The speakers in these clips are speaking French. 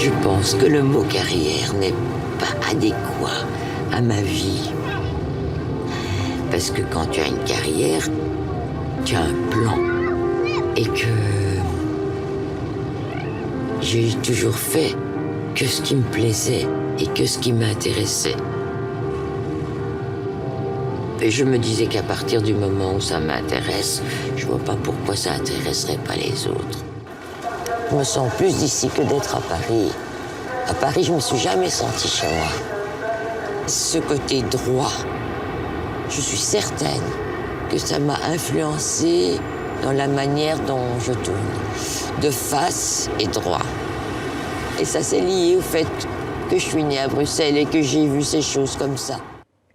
Je pense que le mot carrière n'est pas adéquat à ma vie. Parce que quand tu as une carrière, tu as un plan. Et que j'ai toujours fait que ce qui me plaisait et que ce qui m'intéressait. Et je me disais qu'à partir du moment où ça m'intéresse, je vois pas pourquoi ça intéresserait pas les autres. Je me sens plus d'ici que d'être à Paris. À Paris, je me suis jamais sentie chez moi. Ce côté droit, je suis certaine que ça m'a influencée dans la manière dont je tourne, de face et droit. Et ça s'est lié au fait que je suis née à Bruxelles et que j'ai vu ces choses comme ça.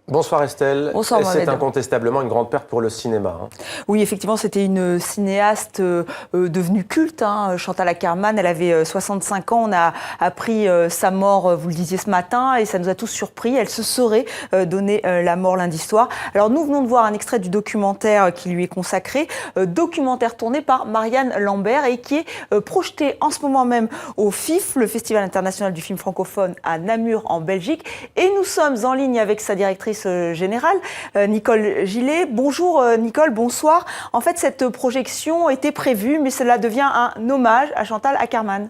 Bonsoir Estelle. Bonsoir Mohamed. C'est incontestablement une grande perte pour le cinéma. Oui, effectivement, c'était une cinéaste devenue culte, Chantal Akerman. Elle avait 65 ans. On a appris sa mort, vous le disiez ce matin, et ça nous a tous surpris. Elle se serait donné la mort lundi soir. Alors nous venons de voir un extrait du documentaire qui lui est consacré, documentaire tourné par Marianne Lambert et qui est projeté en ce moment même au FIF, le Festival international du film francophone à Namur en Belgique. Et nous sommes en ligne avec sa directrice générale, Nicole Gillet. Bonjour Nicole, bonsoir. En fait, cette projection était prévue, mais cela devient un hommage à Chantal Akerman.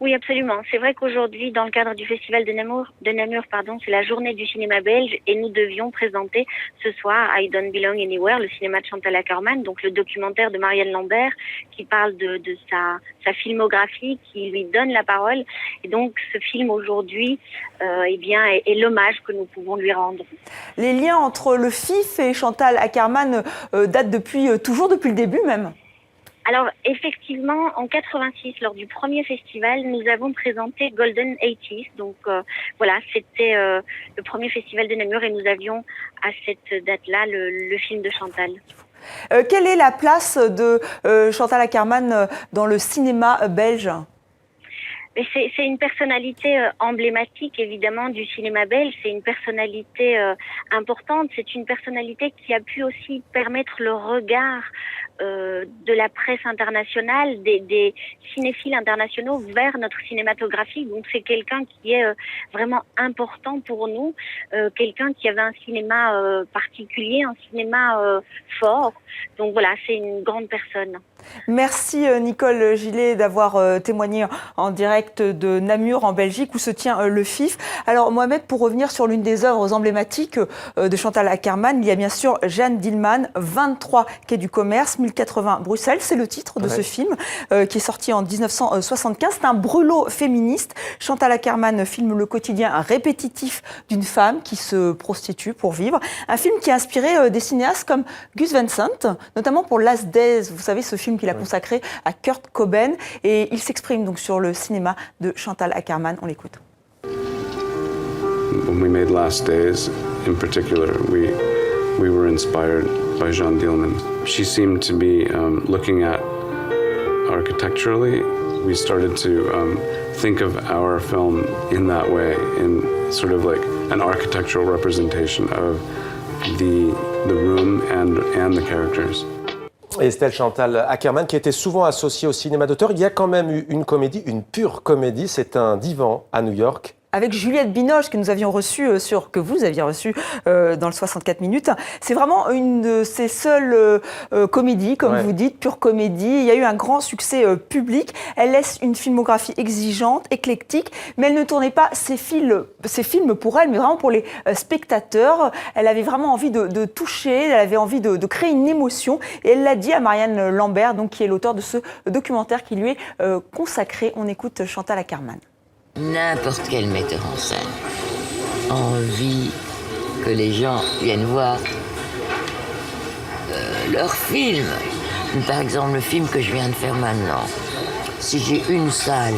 Oui, absolument. C'est vrai qu'aujourd'hui, dans le cadre du Festival de Namur, c'est la journée du cinéma belge et nous devions présenter ce soir I Don't Belong Anywhere, le cinéma de Chantal Akerman, donc le documentaire de Marianne Lambert qui parle de sa filmographie, qui lui donne la parole. Et donc, ce film aujourd'hui, est l'hommage que nous pouvons lui rendre. Les liens entre le FIF et Chantal Akerman datent toujours depuis le début même. Alors, effectivement, en 86, lors du premier festival, nous avons présenté Golden 80s. Donc, c'était le premier festival de Namur et nous avions à cette date-là le film de Chantal. Quelle est la place de Chantal Akerman dans le cinéma belge ? C'est une personnalité emblématique, évidemment, du cinéma belge. C'est une personnalité importante. C'est une personnalité qui a pu aussi permettre le regard de la presse internationale, des cinéphiles internationaux vers notre cinématographie. Donc c'est quelqu'un qui est vraiment important pour nous, quelqu'un qui avait un cinéma particulier, un cinéma fort. Donc voilà, c'est une grande personne. Merci Nicole Gillet d'avoir témoigné en direct de Namur en Belgique où se tient le FIF. Alors Mohamed, pour revenir sur l'une des œuvres emblématiques de Chantal Akerman, il y a bien sûr Jeanne Dielman, 23 quai du Commerce, 1080 Bruxelles. C'est le titre de ce film qui est sorti en 1975. C'est un brûlot féministe. Chantal Akerman filme le quotidien répétitif d'une femme qui se prostitue pour vivre. Un film qui a inspiré des cinéastes comme Gus Van Sant, notamment pour Last Days, vous savez, ce film qu'il a consacré à Kurt Cobain. Et il s'exprime donc sur le cinéma de Chantal Akerman. On l'écoute. When we made Last Days, in particular, we were inspired by Jeanne Dielman. She seemed to be looking at architecturally. We started to think of our film in that way, in sort of like an architectural representation of the room and the characters. Estelle Chantal Akerman, qui était souvent associée au cinéma d'auteur. Il y a quand même eu une comédie, une pure comédie. C'est Un divan à New York. Avec Juliette Binoche, que nous avions reçue que vous aviez reçue dans le 64 minutes. C'est vraiment une de ces seules comédies, comme vous dites, pure comédie. Il y a eu un grand succès public. Elle laisse une filmographie exigeante, éclectique, mais elle ne tournait pas ses films pour elle, mais vraiment pour les spectateurs. Elle avait vraiment envie de toucher, elle avait envie de créer une émotion. Et elle l'a dit à Marianne Lambert, donc, qui est l'auteur de ce documentaire qui lui est consacré. On écoute Chantal Akerman. N'importe quel metteur en scène a envie que les gens viennent voir leur film. Par exemple, le film que je viens de faire maintenant. Si j'ai une salle,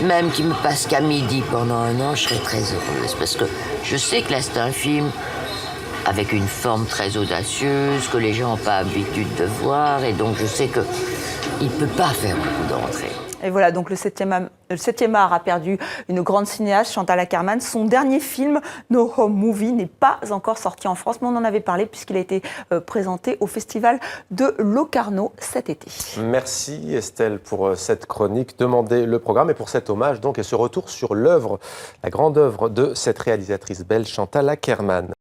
même qui me passe qu'à midi pendant un an, je serais très heureuse. Parce que je sais que là, c'est un film avec une forme très audacieuse, que les gens n'ont pas l'habitude de voir. Et donc, je sais que il ne peut pas faire beaucoup d'entrées. Et voilà, donc le 7e art a perdu une grande cinéaste, Chantal Akerman. Son dernier film, No Home Movie, n'est pas encore sorti en France, mais on en avait parlé puisqu'il a été présenté au Festival de Locarno cet été. Merci Estelle pour cette chronique. Demandez le programme et pour cet hommage donc, et ce retour sur l'œuvre, la grande œuvre de cette réalisatrice belge Chantal Akerman.